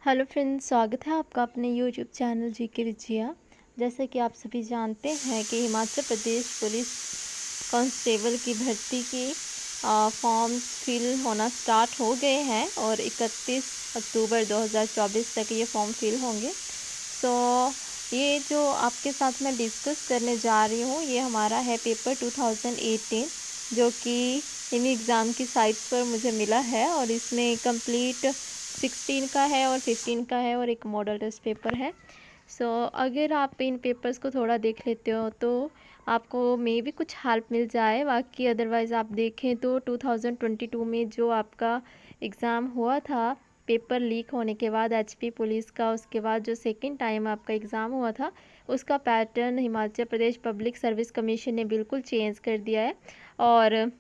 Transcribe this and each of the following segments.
Hello friends, स्वागत है आपका अपने यूट्यूब चैनल जीके विजया। जैसे कि आप सभी जानते हैं कि हिमाचल प्रदेश पुलिस कांस्टेबल की भर्ती की फॉर्म्स फिल होना स्टार्ट हो गए हैं और 31 अक्टूबर 2024 तक ये फॉर्म फिल होंगे। सो ये जो आपके साथ मैं डिस्कस करने जा रही हूँ ये हमारा है पेपर 2018, जो कि इन एग्ज़ाम की साइट्स पर मुझे मिला है और इसमें कंप्लीट 16 का है और 15 का है और एक मॉडल टेस्ट पेपर है। सो अगर आप इन पेपर्स को थोड़ा देख लेते हो तो आपको मे भी कुछ हेल्प मिल जाए। बाकी अदरवाइज़ आप देखें तो 2022 में जो आपका एग्ज़ाम हुआ था पेपर लीक होने के बाद एचपी पुलिस का, उसके बाद जो सेकंड टाइम आपका एग्ज़ाम हुआ था उसका pattern Himachal Pradesh public service commission ने बिल्कुल चेंज कर दिया है। और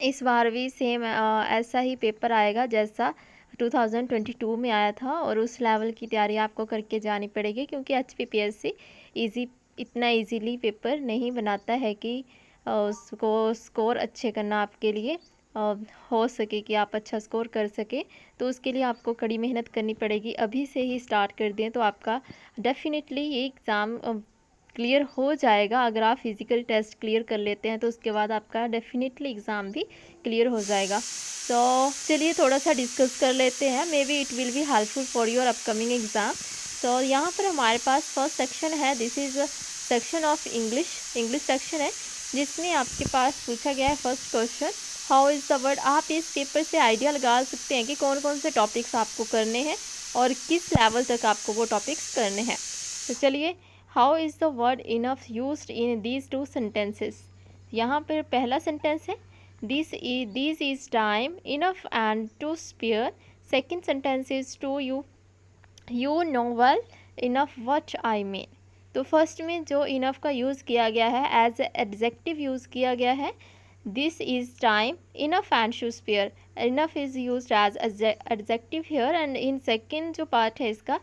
इस बार भी सेम ऐसा ही पेपर आएगा जैसा 2022 में आया था और उस लेवल की तैयारी आपको करके जानी पड़ेगी, क्योंकि एचपीपीएससी इतना इजीली पेपर नहीं बनाता है कि उसको स्कोर अच्छे करना आपके लिए हो सके कि आप अच्छा स्कोर कर सके। तो उसके लिए आपको कड़ी मेहनत करनी पड़ेगी। अभी से ही स्टार्ट कर दें तो आपका डेफिनेटली ये एग्ज़ाम क्लियर हो जाएगा। अगर आप फिज़िकल टेस्ट क्लियर कर लेते हैं तो उसके बाद आपका डेफिनेटली एग्ज़ाम भी क्लियर हो जाएगा। तो चलिए थोड़ा सा डिस्कस कर लेते हैं, may be it will be helpful for your upcoming exam. तो यहाँ पर हमारे पास फर्स्ट सेक्शन है, this is section of English section है, जिसमें आपके पास पूछा गया है first question, how is the word. आप इस पेपर से आइडिया लगा सकते हैं कि कौन कौन से टॉपिक्स आपको करने हैं और किस लेवल तक आपको वो टॉपिक्स करने हैं। तो चलिए, how is the word enough used in these two sentences. यहाँ पर पहला सेंटेंस है this is time enough and to spare. Second sentence is to you know well enough what I mean. तो फर्स्ट में जो इनफ का use किया गया है एज एडजेक्टिव यूज़ किया गया है, this is time enough and to spare. Enough is used as adjective here and in second जो पार्ट है इसका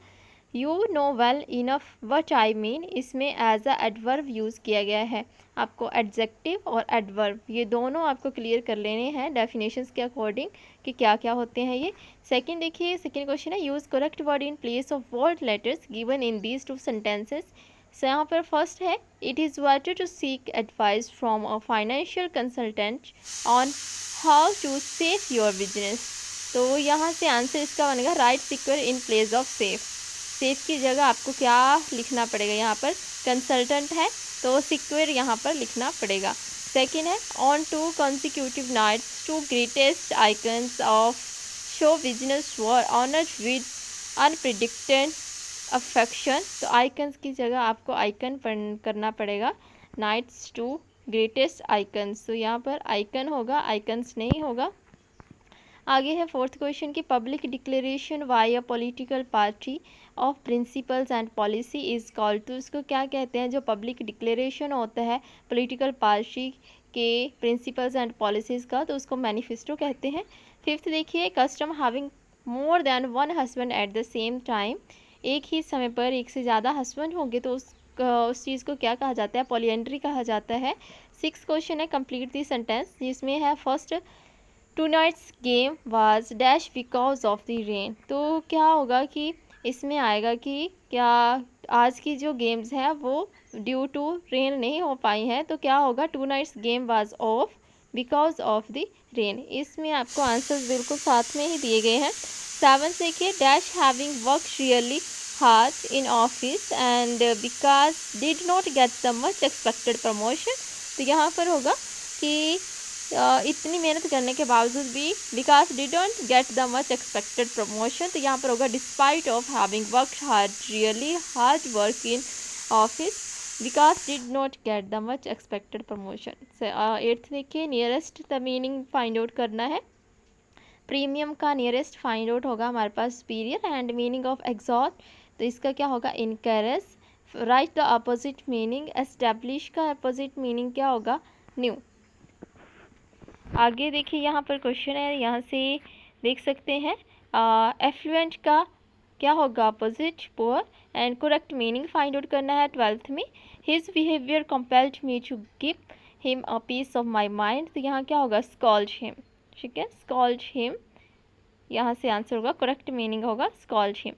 you know well enough what I mean, इसमें एज अ एडवर्ब यूज़ किया गया है। आपको एडजेक्टिव और एडवर्ब ये दोनों आपको क्लियर कर लेने हैं डेफिनेशंस के अकॉर्डिंग कि क्या क्या होते हैं ये। सेकंड देखिए, सेकंड क्वेश्चन है use correct word in place of word letters given in these two sentences. So यहाँ पर फर्स्ट है it is better to seek advice from a financial consultant on how to save your business. तो यहाँ से answer इसका बनेगा right secure in place of safe. Safe की जगह आपको क्या लिखना पड़ेगा, यहाँ पर कंसल्टेंट है तो सिक्योर यहाँ पर लिखना पड़ेगा। सेकेंड है on two consecutive nights two greatest icons of show business were honoured with unpredicted affection. तो आइकन्स की जगह आपको आइकन करना पड़ेगा, नाइट्स टू ग्रेटेस्ट आइकन्स। तो यहाँ पर आइकन होगा, आइकन्स नहीं होगा। आगे है फोर्थ क्वेश्चन की public declaration why a political party of principles and policy is called. तो इसको क्या कहते हैं, जो पब्लिक डिक्लेरेशन होता है पॉलिटिकल पार्टी के प्रिंसिपल्स एंड पॉलिसीज़ का, तो उसको मैनिफेस्टो कहते हैं। फिफ्थ देखिए, custom having more than one husband at the same time. एक ही समय पर एक से ज़्यादा हस्बैंड होंगे तो उस चीज़ को क्या कहा जाता है, पॉलीएंड्री कहा जाता है। सिक्स क्वेश्चन है कंप्लीट दी सेंटेंस, जिसमें है first tonight's game was dash because of the rain. तो क्या होगा कि इसमें आएगा कि क्या आज की जो गेम्स हैं वो ड्यू टू रेन नहीं हो पाई हैं, तो क्या होगा tonight's game was off because of the rain. इसमें आपको आंसर्स बिल्कुल साथ में ही दिए गए हैं। सेवन देखिए, dash having work really hard in office and because did not get the much expected promotion. तो यहाँ पर होगा कि इतनी मेहनत करने के बावजूद भी Vikas didn't get the much expected promotion. तो यहाँ पर होगा despite of having work hard really hard work in office Vikas did not get the much expected promotion. Eighth देखिए, nearest the meaning find out करना है। प्रीमियम का नियरेस्ट फाइंड आउट होगा हमारे पास superior and meaning of exalt. तो इसका क्या होगा, encourage. Write the opposite meaning, establish का अपोजिट मीनिंग क्या होगा, न्यू। आगे देखिए यहाँ पर क्वेश्चन है, यहाँ से देख सकते हैं एफ्लुएंट का क्या होगा opposite, poor. And correct meaning find out करना है ट्वेल्थ में। His behaviour compelled me to give him a piece of my mind. तो यहाँ क्या होगा, स्कॉल्ड हिम, ठीक है, स्कॉल्ड हिम यहाँ से आंसर होगा, करेक्ट मीनिंग होगा स्कॉल्ड हिम।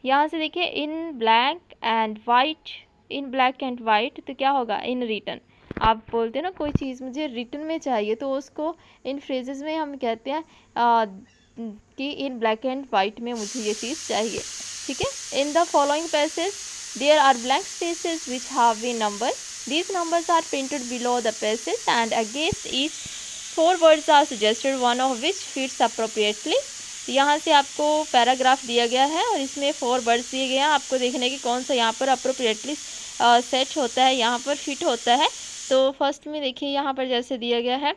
यहाँ से देखिए in black and white, in black and white तो क्या होगा, इन रिटन। आप बोलते हैं ना कोई चीज़ मुझे रिटन में चाहिए, तो उसको इन फ्रेजेस में हम कहते हैं कि इन ब्लैक एंड वाइट में मुझे ये चीज़ चाहिए। ठीक है। In the following passage there are blank spaces which have been number, these numbers are printed below the passage and against each 4 words are suggested, one of which fits appropriately। यहाँ से आपको paragraph दिया गया है और इसमें 4 words दिए गए हैं, आपको देखने की कौन सा यहाँ पर अप्रोप्रिएटली सेट होता है, यहाँ पर फिट होता है। तो फर्स्ट में देखिए यहाँ पर जैसे दिया गया है,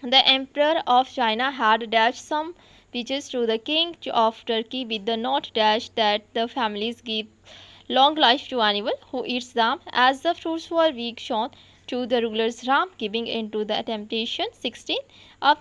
the emperor of China had dash some peaches to the king of Turkey with the note dash that the families give long life to animal who eats them, as the fruits were weak shown to the ruler's ram, giving into the temptation। 16 up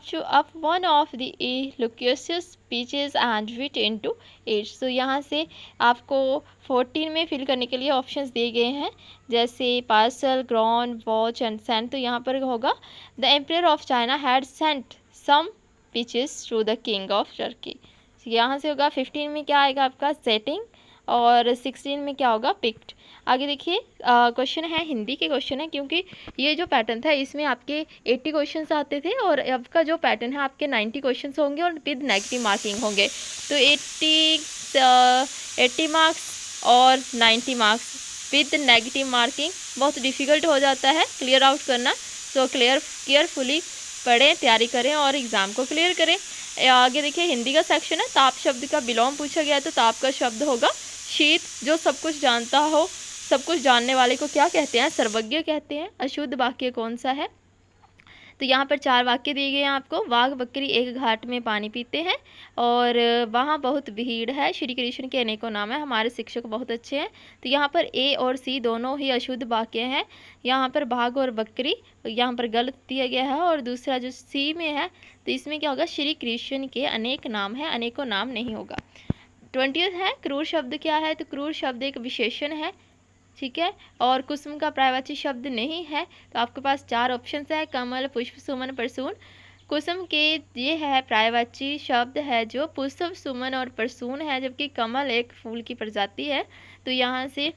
one of the Lucius peaches and wit into 8। so यहाँ से आपको 14 में fill करने के लिए options दिए गए हैं, जैसे parcel, grown, watch and sent. तो यहाँ पर होगा the emperor of China had sent some peaches to the king of Turkey. यहाँ से होगा 15 में क्या आएगा आपका, सेटिंग, और 16 में क्या होगा, पिक्ड। आगे देखिए क्वेश्चन है, हिंदी के क्वेश्चन है, क्योंकि ये जो पैटर्न था इसमें आपके 80 क्वेश्चंस आते थे और अब का जो पैटर्न है आपके 90 क्वेश्चंस होंगे और विद नेगेटिव मार्किंग होंगे। तो 80 मार्क्स और 90 मार्क्स विद नेगेटिव मार्किंग बहुत डिफ़िकल्ट हो जाता है क्लियर आउट करना। सो केयरफुली पढ़ें, तैयारी करें और एग्ज़ाम को क्लियर करें। आगे देखिए हिंदी का सेक्शन है, ताप शब्द का बिलोम पूछा गया है, तो ताप का शब्द होगा शीत। जो सब कुछ जानता हो, सब कुछ जानने वाले को क्या कहते हैं, सर्वज्ञ कहते हैं। अशुद्ध वाक्य कौन सा है, तो यहाँ पर 4 वाक्य दिए गए हैं आपको। वाघ बकरी एक घाट में पानी पीते हैं और वहाँ बहुत भीड़ है, श्री कृष्ण के अनेकों नाम है, हमारे शिक्षक बहुत अच्छे हैं। तो यहाँ पर ए और सी दोनों ही अशुद्ध वाक्य हैं। यहाँ पर बाघ और बकरी यहाँ पर गलत दिया गया है, और दूसरा जो सी में है तो इसमें क्या होगा, श्री कृष्ण के अनेक नाम है, अनेकों नाम नहीं होगा। 20 है, क्रूर शब्द क्या है, तो क्रूर शब्द एक विशेषण है। ठीक है, और कुसुम का पर्यायवाची शब्द नहीं है। तो आपके पास 4 ऑप्शन है, कमल, पुष्प, सुमन, परसून। कुसुम के ये है पर्यायवाची शब्द है जो पुष्प, सुमन और परसून है, जबकि कमल एक फूल की प्रजाति है। तो यहाँ से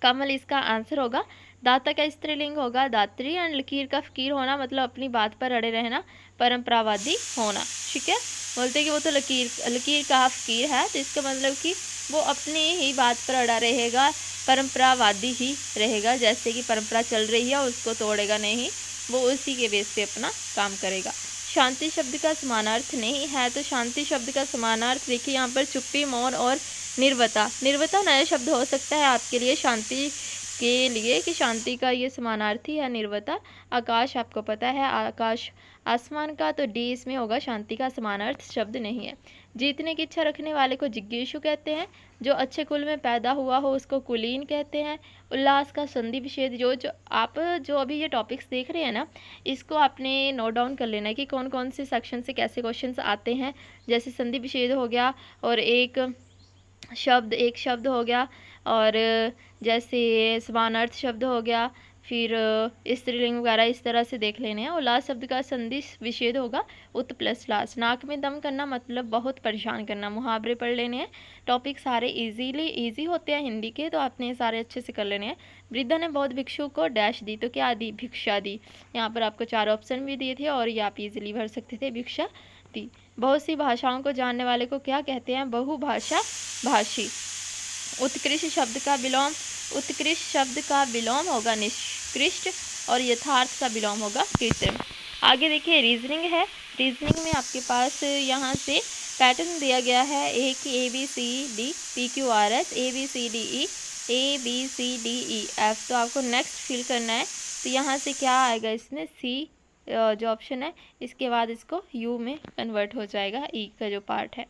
कमल इसका आंसर होगा। दाता का स्त्रीलिंग होगा दात्री, एंड लकीर का फकीर होना मतलब अपनी बात पर अड़े रहना, परंपरावादी होना। ठीक है, बोलते कि वो तो लकीर का फकीर है, तो इसका मतलब कि वो अपनी ही बात पर अड़ा रहेगा, परंपरावादी ही रहेगा, जैसे कि परंपरा चल रही है उसको तोड़ेगा नहीं, वो उसी के बेस पे अपना काम करेगा। शांति शब्द का समानार्थ नहीं है, तो शांति शब्द का समानार्थ देखिए यहाँ पर चुप्पी, मौन और निर्वता। निर्वता नया शब्द हो सकता है आपके लिए शांति के लिए, कि शांति का ये समानार्थी है निर्वता। आकाश आपको पता है, आकाश आसमान का, तो डी इसमें होगा, शांति का समानार्थ शब्द नहीं है। जीतने की इच्छा रखने वाले को जिज्ञासु कहते हैं, जो अच्छे कुल में पैदा हुआ हो उसको कुलीन कहते हैं। उल्लास का संधि विच्छेद, जो आप जो अभी ये टॉपिक्स देख रहे हैं ना, इसको आपने नोट डाउन कर लेना है कि कौन कौन से सेक्शन से कैसे क्वेश्चंस आते हैं। जैसे संधि विच्छेद हो गया, और एक शब्द हो गया, और जैसे समानार्थ शब्द हो गया, फिर स्त्रीलिंग वगैरह इस तरह से देख लेने हैं। उल्लास शब्द का संधि विच्छेद होगा उत प्लस लास। नाक में दम करना मतलब बहुत परेशान करना। मुहावरे पढ़ लेने हैं, टॉपिक सारे इजी होते हैं हिंदी के, तो आपने सारे अच्छे से कर लेने हैं। वृद्धा ने बौद्ध भिक्षु को डैश दी, तो क्या दी, भिक्षा दी। यहाँ पर आपको 4 ऑप्शन भी दिए थे और ये आप इजीली भर सकते थे, भिक्षा दी। बहुत सी भाषाओं को जानने वाले को क्या कहते हैं, बहुभाषा भाषी। उत्कृष्ट शब्द का विलोम होगा निष्कृष्ट, और यथार्थ का विलोम होगा कृत्रिम। आगे देखिए रीजनिंग है। रीजनिंग में आपके पास यहाँ से पैटर्न दिया गया है, एक ABCD PQRS ABCDE ABCDEF। तो आपको नेक्स्ट फिल करना है। तो यहाँ से क्या आएगा, इसमें C जो ऑप्शन है, इसके बाद इसको U में कन्वर्ट हो जाएगा, E का जो पार्ट है।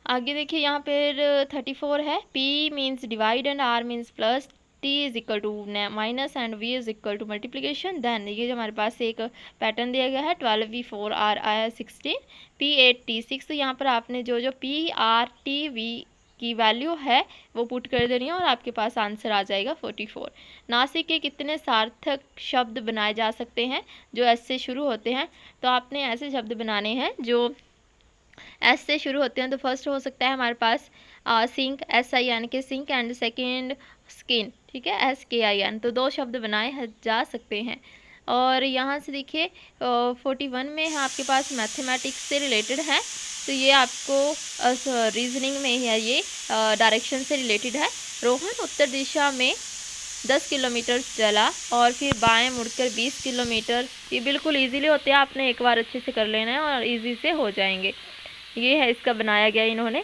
आगे देखिए यहाँ पर 34 है, P means divide and R means plus, T is equal to minus and V is equal to multiplication. Then ये जो हमारे पास एक पैटर्न दिया गया है, 12V4 R आया 16 P8 T6। तो यहाँ पर आपने जो P R T V की वैल्यू है वो पुट कर देनी है और आपके पास आंसर आ जाएगा 44। नासिक के कितने सार्थक शब्द बनाए जा सकते हैं जो एस से शुरू होते हैं? तो आपने ऐसे शब्द बनाने हैं जो एस से शुरू होते हैं। तो फर्स्ट हो सकता है हमारे पास सिंक, SIN के सिंक, एंड सेकेंड स्किन, ठीक है, SKIN। तो 2 शब्द बनाए जा सकते हैं। और यहाँ से देखिए 41 में है आपके पास मैथमेटिक्स से रिलेटेड है, तो ये आपको रीजनिंग में है, ये डायरेक्शन से रिलेटेड है। रोहन उत्तर दिशा में 10 किलोमीटर चला और फिर बाएं मुड़कर 20 किलोमीटर। ये बिल्कुल इजीली होते हैं, आपने एक बार अच्छे से कर लेना है और इजी से हो जाएंगे। ये है इसका बनाया गया इन्होंने।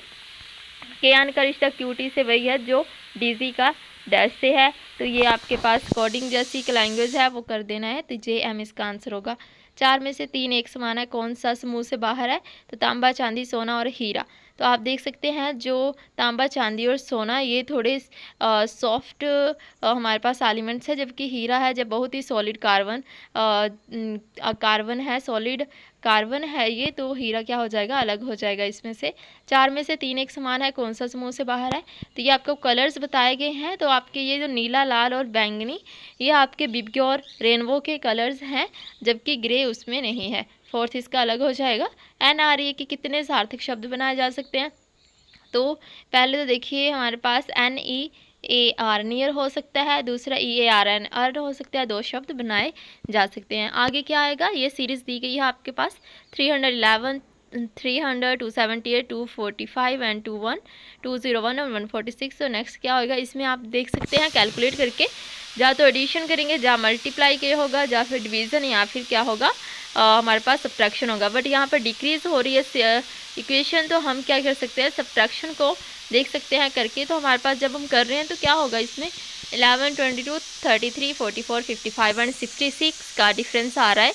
केयान का रिश्ता क्यूटी से वही है जो डीजी का डैश से है। तो ये आपके पास कोडिंग जैसी एक लैंग्वेज है वो कर देना है। तो JM इसका आंसर होगा। 4 में से 3 एक समान है, कौन सा समूह से बाहर है? तो तांबा, चांदी, सोना और हीरा। तो आप देख सकते हैं जो तांबा, चांदी और सोना ये थोड़े सॉफ्ट हमारे पास एलिमेंट्स है, जबकि हीरा है जब बहुत ही सॉलिड कार्बन कार्बन है, सॉलिड कार्बन है ये, तो हीरा क्या हो जाएगा, अलग हो जाएगा इसमें से। 4 में से 3 एक समान है, कौन सा समूह से बाहर है? तो ये आपको कलर्स बताए गए हैं। तो आपके ये जो नीला, लाल और बैंगनी ये आपके बिब्गे और रेनबो के कलर्स हैं, जबकि ग्रे उसमें नहीं है। 4th इसका अलग हो जाएगा। NRA के कितने सार्थक शब्द बनाए जा सकते हैं? तो पहले तो देखिए हमारे पास NEAR नियर हो सकता है, दूसरा EARN अर्न हो सकता है। 2 शब्द बनाए जा सकते हैं। आगे क्या आएगा, ये सीरीज़ दी गई है आपके पास 311, 300, 278, 245 एंड 21, 201 और 146। तो नेक्स्ट क्या होगा, इसमें आप देख सकते हैं कैलकुलेट करके, या तो एडिशन करेंगे, या मल्टीप्लाई के होगा, या फिर डिवीज़न, या फिर क्या होगा हमारे पास सब्ट्रैक्शन होगा। बट यहाँ पर डिक्रीज़ हो रही है इक्वेशन, तो हम क्या कर सकते हैं, सब्ट्रैक्शन को देख सकते हैं करके। तो हमारे पास जब हम कर रहे हैं तो क्या होगा इसमें 11, 22, 33, 44, 55 एंड 66 का डिफरेंस आ रहा है।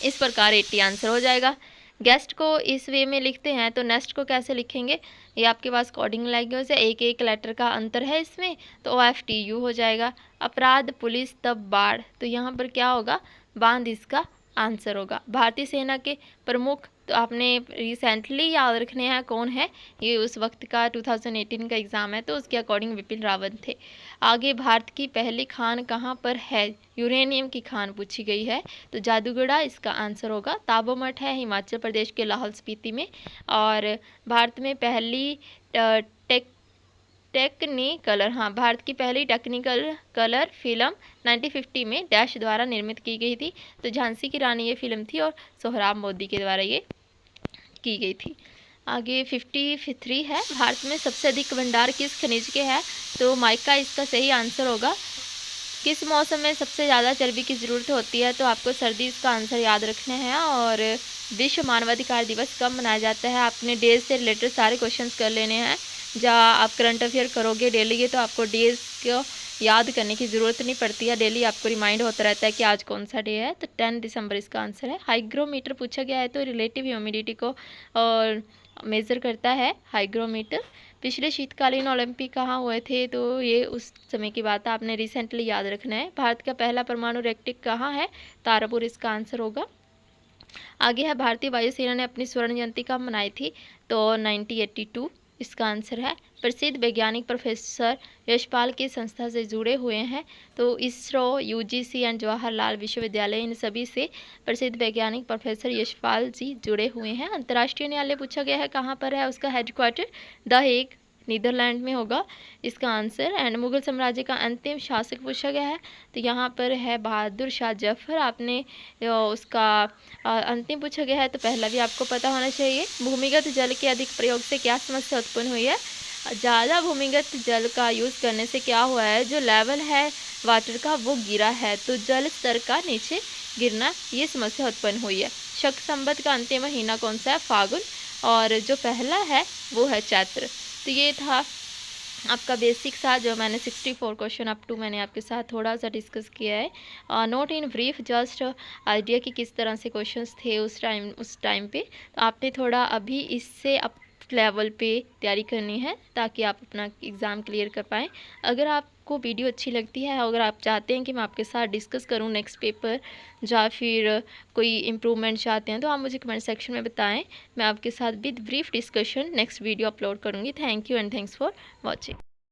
इस प्रकार 80 आंसर हो जाएगा। गेस्ट को इस वे में लिखते हैं, तो नेक्स्ट को कैसे लिखेंगे, ये आपके पास कोडिंग लैंग्वेज है, एक एक लेटर का अंतर है इसमें, तो OFTU हो जाएगा। अपराध, पुलिस, तब बाढ़, तो यहाँ पर क्या होगा, बांध इसका आंसर होगा। भारतीय सेना के प्रमुख, तो आपने रिसेंटली याद रखने हैं कौन है, ये उस वक्त का 2018 का एग्ज़ाम है, तो उसके अकॉर्डिंग विपिन रावत थे। आगे भारत की पहली खान कहाँ पर है, यूरेनियम की खान पूछी गई है, तो जादूगढ़ा इसका आंसर होगा। ताबो मठ है हिमाचल प्रदेश के लाहौल स्पीति में। और भारत में पहली टेक्निकलर, हाँ, भारत की पहली टेक्निकल कलर फिल्म 1950 में डैश द्वारा निर्मित की गई थी, तो झांसी की रानी ये फिल्म थी और सोहराब मोदी के द्वारा ये की गई थी। आगे 53 है, भारत में सबसे अधिक भंडार किस खनिज के है, तो माइका इसका सही आंसर होगा। किस मौसम में सबसे ज़्यादा चर्बी की ज़रूरत होती है, तो आपको सर्दी इसका आंसर याद रखना है। और विश्व मानवाधिकार दिवस कब मनाया जाता है, आपने डेज से रिलेटेड सारे क्वेश्चंस कर लेने हैं। जब आप करंट अफेयर करोगे डेली तो आपको डेज को याद करने की ज़रूरत नहीं पड़ती है, डेली आपको रिमाइंड होता रहता है कि आज कौन सा डे है। तो 10 दिसंबर इसका आंसर है। हाइग्रोमीटर पूछा गया है, तो रिलेटिव ह्यूमिडिटी को और मेज़र करता है हाइग्रोमीटर। पिछले शीतकालीन ओलंपिक कहाँ हुए थे, तो ये उस समय की बात है, आपने रिसेंटली याद रखना है। भारत का पहला परमाणु रिएक्टर कहाँ है, तारापुर इसका आंसर होगा। आगे है, भारतीय वायुसेना ने अपनी स्वर्ण जयंती कब मनाई थी, तो 1982 इसका आंसर है। प्रसिद्ध वैज्ञानिक प्रोफेसर यशपाल की संस्था से जुड़े हुए हैं, तो इसरो, UGC एंड जवाहरलाल विश्वविद्यालय, इन सभी से प्रसिद्ध वैज्ञानिक प्रोफेसर यशपाल जी जुड़े हुए हैं। अंतर्राष्ट्रीय न्यायालय पूछा गया है, कहाँ पर है उसका हेडक्वार्टर, द हेग नीदरलैंड में होगा इसका आंसर। एंड मुगल साम्राज्य का अंतिम शासक पूछा गया है, तो यहाँ पर है बहादुर शाह जफर। आपने उसका अंतिम पूछा गया है, तो पहला भी आपको पता होना चाहिए। भूमिगत जल के अधिक प्रयोग से क्या समस्या उत्पन्न हुई है, ज़्यादा भूमिगत जल का यूज़ करने से क्या हुआ है, जो लेवल है वाटर का वो गिरा है, तो जल स्तर का नीचे गिरना, ये समस्या उत्पन्न हुई है। शक संवत का अंतिम महीना कौन सा है, फागुन, और जो पहला है वो है चैत्र। तो ये था आपका बेसिक सा, जो मैंने 64 क्वेश्चन अप टू मैंने आपके साथ थोड़ा सा डिस्कस किया है। Note in brief just idea कि किस तरह से क्वेश्चंस थे उस टाइम पे। तो आपने थोड़ा अभी इससे अप लेवल पे तैयारी करनी है ताकि आप अपना एग्ज़ाम क्लियर कर पाएँ। अगर आप आपको वीडियो अच्छी लगती है, अगर आप चाहते हैं कि मैं आपके साथ डिस्कस करूं नेक्स्ट पेपर या फिर कोई इम्प्रूवमेंट चाहते हैं, तो आप मुझे कमेंट सेक्शन में बताएं। मैं आपके साथ with brief discussion next video upload करूँगी। Thank you and thanks for watching.